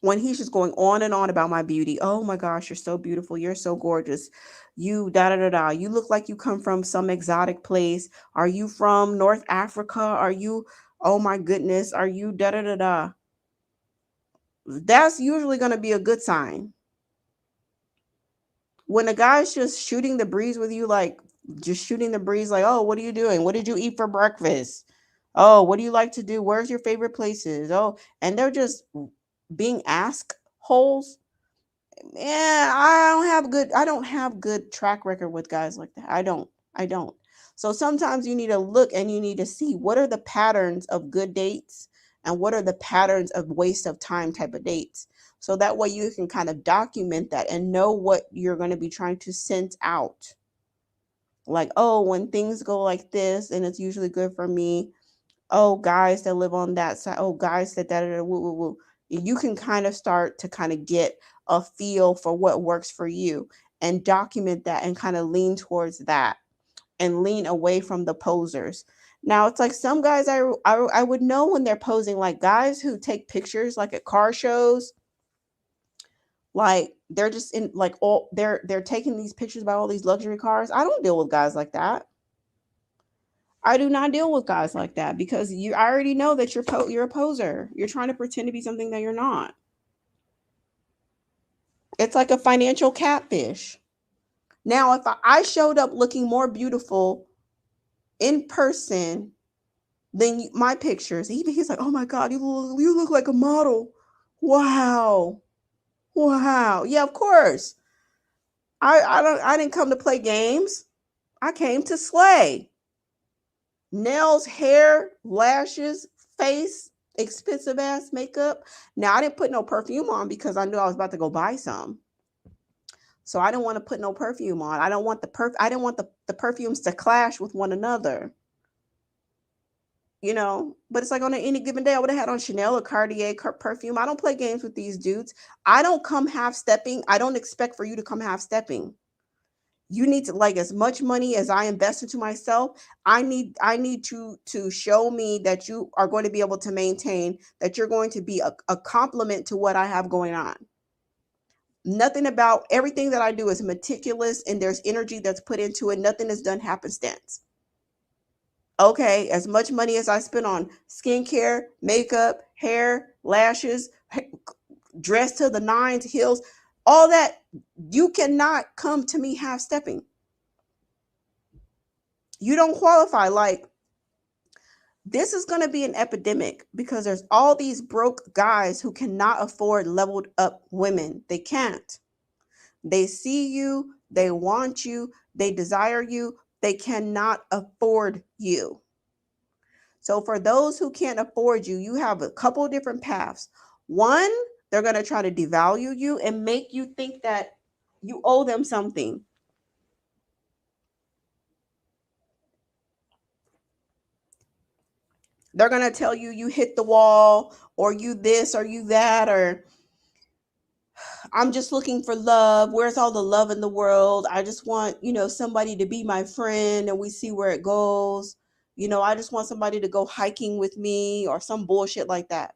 When he's just going on and on about my beauty, oh my gosh, you're so beautiful, you're so gorgeous, you da da da da, you look like you come from some exotic place. Are you from North Africa? Are you, oh my goodness, are you da da da da? That's usually going to be a good sign. When a guy's just shooting the breeze with you, like just shooting the breeze, like, oh, what are you doing? What did you eat for breakfast? Oh, what do you like to do? Where's your favorite places? Oh, and they're just being asked holes. Yeah, I don't have good track record with guys like that. I don't. So sometimes you need to look and you need to see what are the patterns of good dates and what are the patterns of waste of time type of dates. So that way you can kind of document that and know what you're going to be trying to send out. Like, oh, when things go like this, and it's usually good for me. Oh, guys that live on that side. Oh, guys that woo, woo, woo. You can kind of start to kind of get a feel for what works for you and document that and kind of lean towards that and lean away from the posers. Now, it's like some guys I would know when they're posing, like guys who take pictures like at car shows, like they're just in like all they're taking these pictures about all these luxury cars. I don't deal with guys like that. I do not deal with guys like that because I already know that you're a poser. You're trying to pretend to be something that you're not. It's like a financial catfish. Now, if I showed up looking more beautiful in person than my pictures, he's like, "Oh my God, you look like a model." Wow, wow. Yeah, of course. I didn't come to play games. I came to slay. Nails, hair, lashes, face, expensive ass makeup. Now I didn't put no perfume on because I knew I was about to go buy some. So I didn't want to put no perfume on. I didn't want the perfumes to clash with one another. You know, but it's like on any given day, I would have had on Chanel or Cartier perfume. I don't play games with these dudes. I don't come half stepping. I don't expect for you to come half stepping. You need to, like, as much money as I invest into myself, I need to show me that you are going to be able to maintain, that you're going to be a complement to what I have going on. Nothing about everything that I do is meticulous, and there's energy that's put into it. Nothing is done happenstance. Okay, as much money as I spend on skincare, makeup, hair, lashes, dress to the nines, heels, all that, you cannot come to me half stepping. You don't qualify. Like, this is going to be an epidemic because there's all these broke guys who cannot afford leveled up women. They can't. They see you, they want you, they desire you, they cannot afford you. So for those who can't afford you, you have a couple different paths. One, they're going to try to devalue you and make you think that you owe them something. They're going to tell you you hit the wall, or you this or you that, or I'm just looking for love. Where's all the love in the world? I just want, somebody to be my friend and we see where it goes. I just want somebody to go hiking with me or some bullshit like that.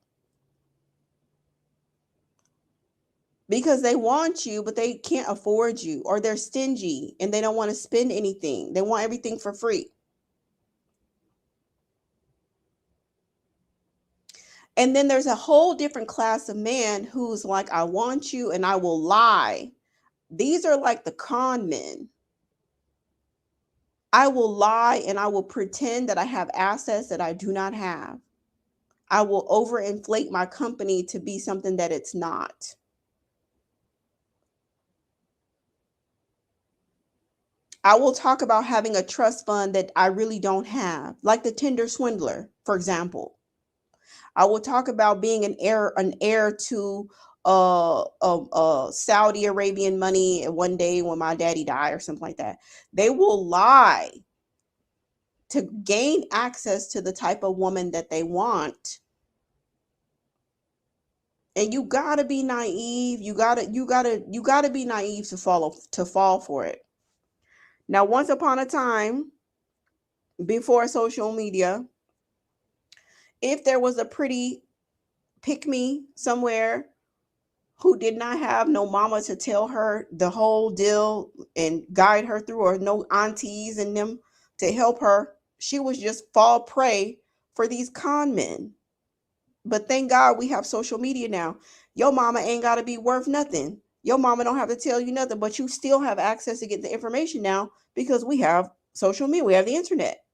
Because they want you, but they can't afford you, or they're stingy and they don't want to spend anything. They want everything for free. And then there's a whole different class of man who's like, I want you and I will lie. These are like the con men. I will lie and I will pretend that I have assets that I do not have. I will overinflate my company to be something that it's not. I will talk about having a trust fund that I really don't have, like the Tinder swindler, for example. I will talk about being an heir to Saudi Arabian money one day when my daddy died or something like that. They will lie to gain access to the type of woman that they want. And you gotta be naive. You gotta be naive to fall for it. Now, once upon a time, before social media, if there was a pretty pick me somewhere who did not have no mama to tell her the whole deal and guide her through, or no aunties and them to help her, she was just fall prey for these con men. But thank God we have social media now. Your mama ain't got to be worth nothing. Your mama don't have to tell you nothing, but you still have access to get the information now because we have social media, we have the internet.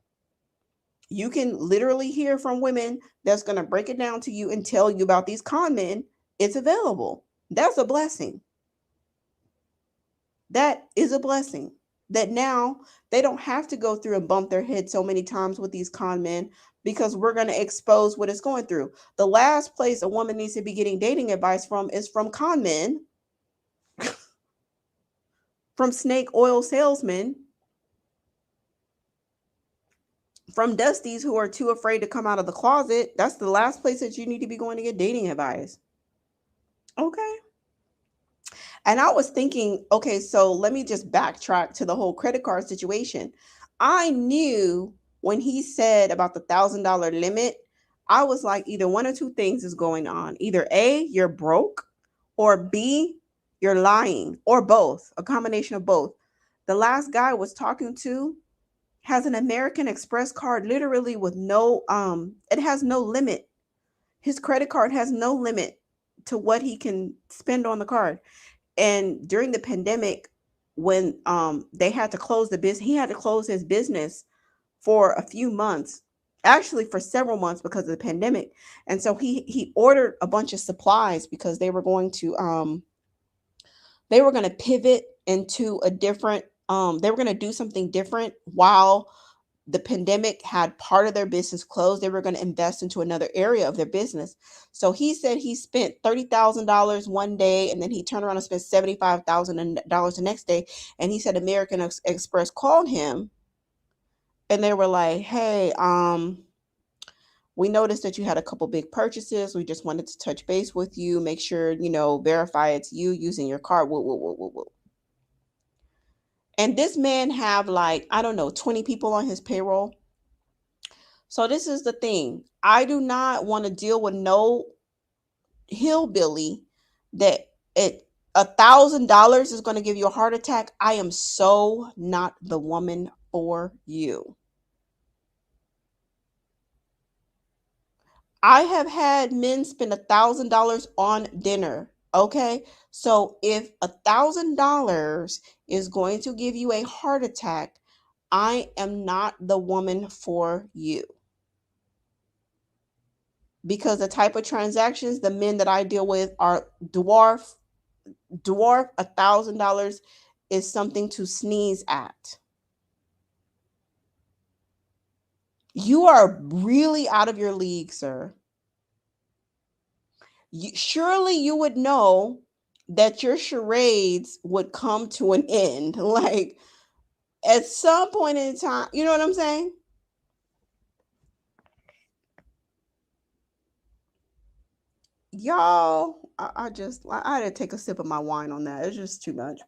You can literally hear from women that's going to break it down to you and tell you about these con men. It's available. That's a blessing. That is a blessing. That now they don't have to go through and bump their head so many times with these con men, because we're going to expose what it's going through. The last place a woman needs to be getting dating advice from is from con men, from snake oil salesmen, from dusties who are too afraid to come out of the closet. That's the last place that you need to be going to get dating advice. Okay. And I was thinking, okay, so let me just backtrack to the whole credit card situation. I knew when he said about the $1,000 limit, I was like, either one or two things is going on. Either A, you're broke, or B, you're lying, or both, a combination of both. The last guy I was talking to has an American Express card, literally with it has no limit. His credit card has no limit to what he can spend on the card. And during the pandemic, when they had to close the business, he had to close his business for a few months, actually for several months, because of the pandemic. And so he ordered a bunch of supplies because they were going to pivot into a different they were going to do something different while the pandemic had part of their business closed. They were going to invest into another area of their business. So he said he spent $30,000 one day, and then he turned around and spent $75,000 the next day. And he said American Express called him and they were like, "Hey, we noticed that you had a couple big purchases. We just wanted to touch base with you, make sure, verify it's you using your card." Whoa, whoa, whoa, whoa, whoa. And this man have like, I don't know, 20 people on his payroll. So this is the thing. I do not want to deal with no hillbilly that at $1,000 is going to give you a heart attack. I am so not the woman for you. I have had men spend $1,000 on dinner. Okay. So if $1,000 is going to give you a heart attack, I am not the woman for you. Because the type of transactions the men that I deal with are dwarf. $1,000 is something to sneeze at. You are really out of your league, sir. Surely you would know that your charades would come to an end. Like at some point in time, you know what I'm saying? Y'all, I had to take a sip of my wine on that. It's just too much.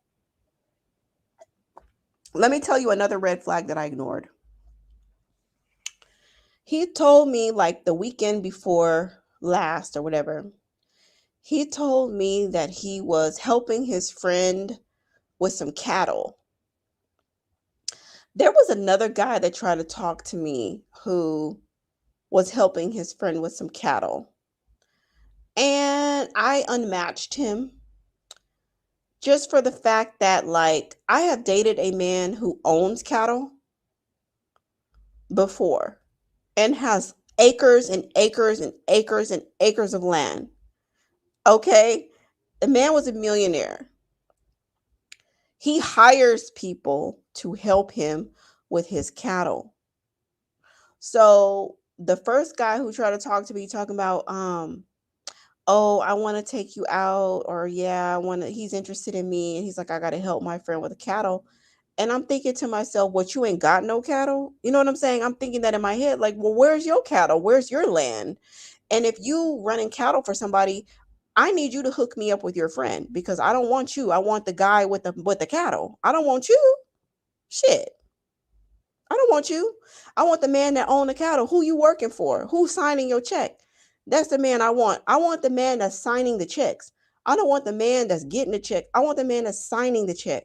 Let me tell you another red flag that I ignored. He told me like the weekend before last or whatever, he told me that he was helping his friend with some cattle. There was another guy that tried to talk to me who was helping his friend with some cattle. And I unmatched him just for the fact that, like, I have dated a man who owns cattle before and has acres and acres and acres and acres of land. Okay. The man was a millionaire. He hires people to help him with his cattle. So the first guy who tried to talk to me talking about oh, I want to take you out, or yeah, I want to, he's interested in me, and he's like, I got to help my friend with the cattle. And I'm thinking to myself, what, you ain't got no cattle? You know what I'm saying? I'm thinking that in my head, like, well, where's your cattle? Where's your land? And if you running cattle for somebody, I need you to hook me up with your friend, because I don't want you. I want the guy with the cattle. I don't want you. Shit. I don't want you. I want the man that own the cattle. Who you working for? Who's signing your check? That's the man I want. I want the man that's signing the checks. I don't want the man that's getting the check. I want the man that's signing the check.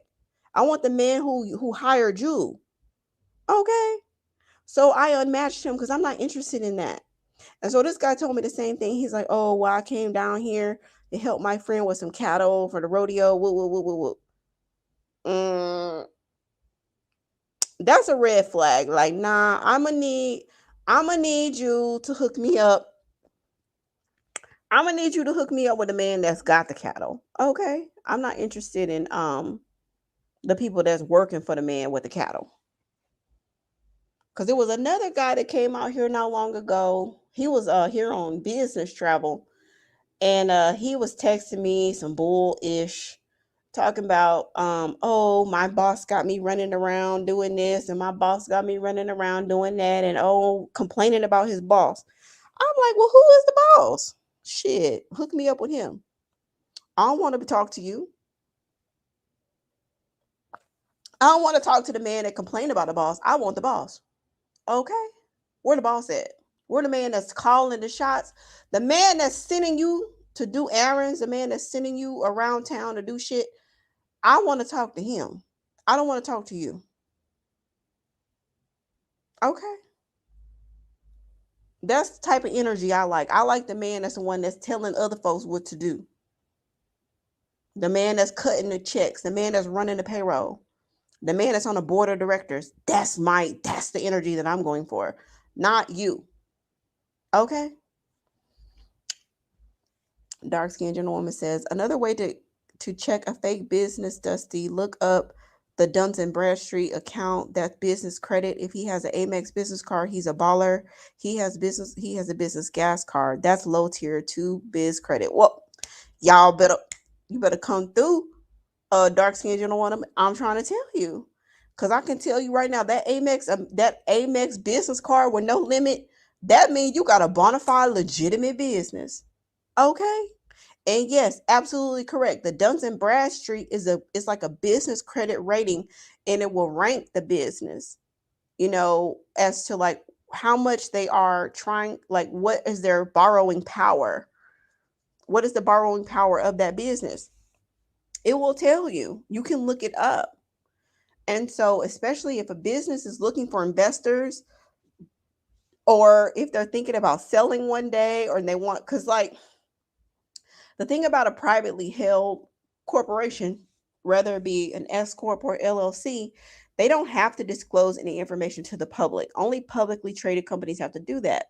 I want the man who hired you. Okay. So I unmatched him because I'm not interested in that. And so this guy told me the same thing. He's like, oh, well, I came down here to help my friend with some cattle for the rodeo. Woo, woo, woo, woo, woo. Mm, that's a red flag. Like, nah, I'm gonna need you to hook me up. I'm gonna need you to hook me up with a man that's got the cattle. Okay. I'm not interested in the people that's working for the man with the cattle. Cause there was another guy that came out here not long ago. He was here on business travel, and he was texting me some bull-ish, talking about oh, my boss got me running around doing this, and my boss got me running around doing that, and oh, complaining about his boss. I'm like, well, who is the boss? Shit, hook me up with him. I don't want to talk to you. I don't want to talk to the man that complained about the boss. I want the boss. Okay. Where the boss at? Where the man that's calling the shots? The man that's sending you to do errands, the man that's sending you around town to do shit. I want to talk to him. I don't want to talk to you. Okay. That's the type of energy I like. I like the man that's the one that's telling other folks what to do. The man that's cutting the checks, the man that's running the payroll, the man that's on the board of directors. That's the energy that I'm going for. Not you. Okay. Dark skinned gentlewoman says another way to check a fake business, Dusty, look up the Duns and Bradstreet account. That business credit. If he has an Amex business card, he's a baller. He has a business gas card. That's low tier 2 biz credit. Well, y'all better, you better come through, dark skinned gentlewoman. I'm trying to tell you. Cause I can tell you right now that Amex business card with no limit, that means you got a bona fide legitimate business. Okay. And yes, absolutely correct. The Duns and Bradstreet is like a business credit rating, and it will rank the business, as to like how much they are trying, like what is their borrowing power? What is the borrowing power of that business? It will tell you. You can look it up. And so, especially if a business is looking for investors, or if they're thinking about selling one day, or they want, because like the thing about a privately held corporation, whether it be an S Corp or LLC, they don't have to disclose any information to the public. Only publicly traded companies have to do that.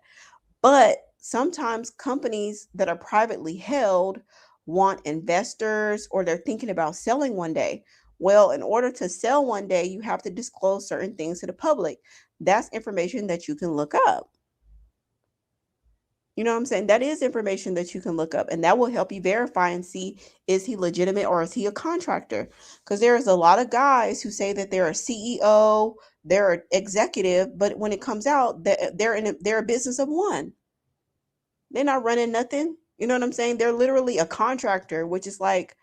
But sometimes companies that are privately held want investors, or they're thinking about selling one day. Well, in order to sell one day, you have to disclose certain things to the public. That's information that you can look up. You know what I'm saying? That is information that you can look up, and that will help you verify and see, is he legitimate or is he a contractor? Because there's a lot of guys who say that they're a CEO, they're an executive, but when it comes out that they're a business of one. They're not running nothing. You know what I'm saying? They're literally a contractor, which is like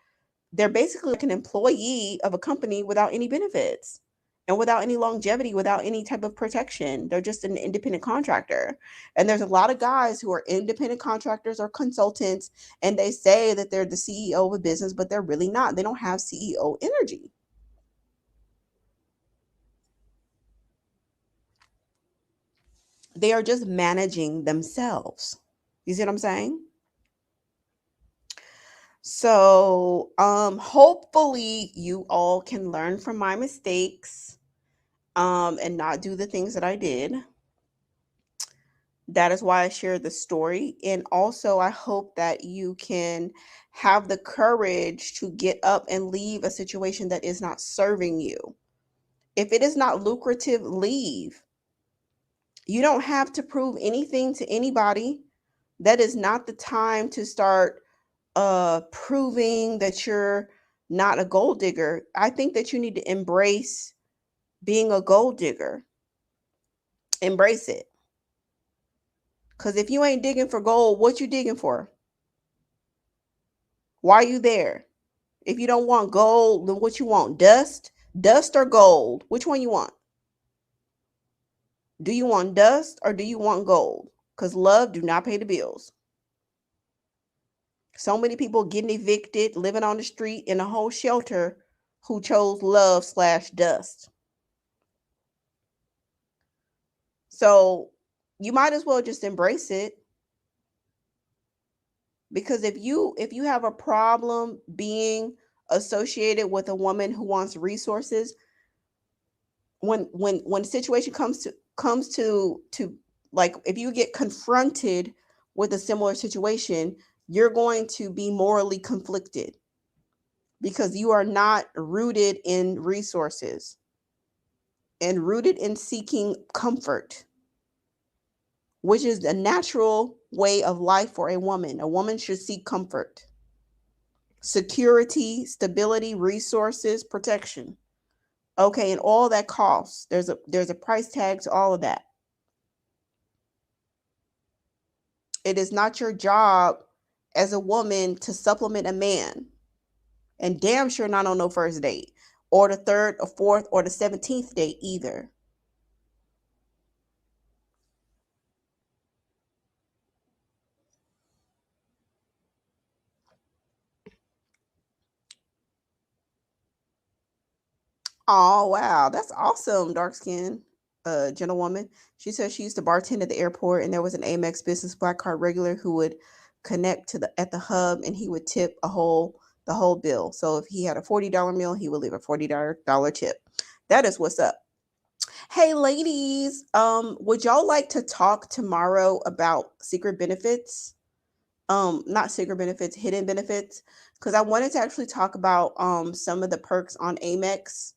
they're basically like an employee of a company without any benefits and without any longevity, without any type of protection. They're just an independent contractor. And there's a lot of guys who are independent contractors or consultants, and they say that they're the CEO of a business, but they're really not. They don't have CEO energy. They are just managing themselves. You see what I'm saying? So, hopefully you all can learn from my mistakes, and not do the things that I did. That is why I shared the story. And also, I hope that you can have the courage to get up and leave a situation that is not serving you. If it is not lucrative, leave. You don't have to prove anything to anybody. That is not the time to start proving that you're not a gold digger. I think that you need to embrace being a gold digger. Embrace it. Cause if you ain't digging for gold, what you digging for? Why are you there? If you don't want gold, then what you want? Dust? Dust or gold? Which one you want? Do you want dust or do you want gold? Cause love do not pay the bills. So many people getting evicted, living on the street in a whole shelter, who chose love/dust. So you might as well just embrace it. Because if you have a problem being associated with a woman who wants resources, when the situation comes to like, if you get confronted with a similar situation, you're going to be morally conflicted because you are not rooted in resources and rooted in seeking comfort, which is the natural way of life for a woman. A woman should seek comfort, security, stability, resources, protection. Okay, and all that costs. There's a price tag to all of that. It is not your job as a woman to supplement a man, and damn sure not on no first date, or the third or fourth or the 17th date either. Oh wow, that's awesome, dark skin gentlewoman. She says she used to bartend at the airport, and there was an Amex Business Black Card regular who would connect to the at the hub, and he would tip the whole bill. So if he had a $40 meal, he would leave a $40 tip. That is what's up. Hey ladies, would y'all like to talk tomorrow about secret benefits? Not secret benefits, hidden benefits, because I wanted to actually talk about some of the perks on Amex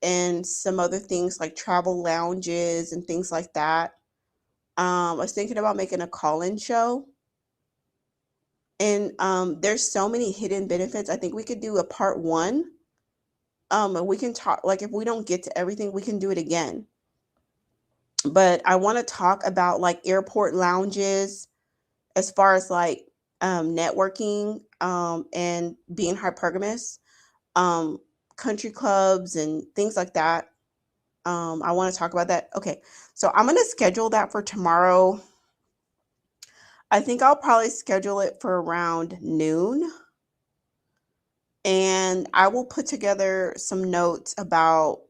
and some other things like travel lounges and things like that. I was thinking about making a call-in show, and there's so many hidden benefits. I think we could do a part one. And we can talk, like, if we don't get to everything, we can do it again. But I want to talk about like airport lounges, as far as like networking. and being hypergamous, um, country clubs and things like that. I want to talk about that. Okay, so I'm going to schedule that for tomorrow. I think I'll probably schedule it for around noon. And I will put together some notes about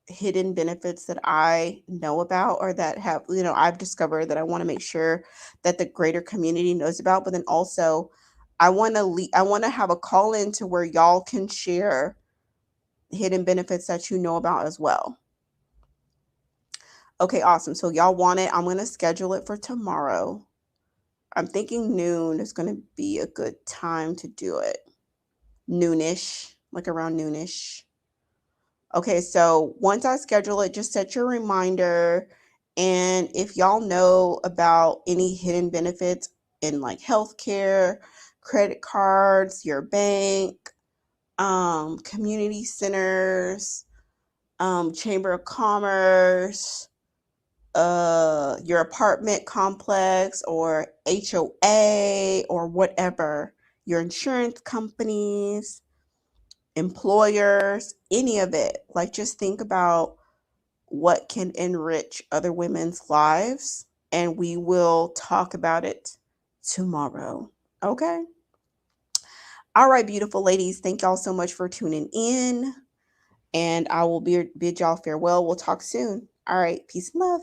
hidden benefits that I know about or that have, I've discovered that I want to make sure that the greater community knows about. But then also, I want to have a call in to where y'all can share hidden benefits that you know about as well. Okay, awesome. So y'all want it. I'm going to schedule it for tomorrow. I'm thinking noon is going to be a good time to do it. Noonish, like around noonish. Okay, so once I schedule it, just set your reminder. And if y'all know about any hidden benefits in like healthcare, credit cards, your bank, community centers, chamber of commerce, your apartment complex or HOA or whatever, your insurance companies, employers, any of it. Like, just think about what can enrich other women's lives, and we will talk about it tomorrow. Okay? All right, beautiful ladies. Thank y'all so much for tuning in, and I will bid y'all farewell. We'll talk soon. All right. Peace and love.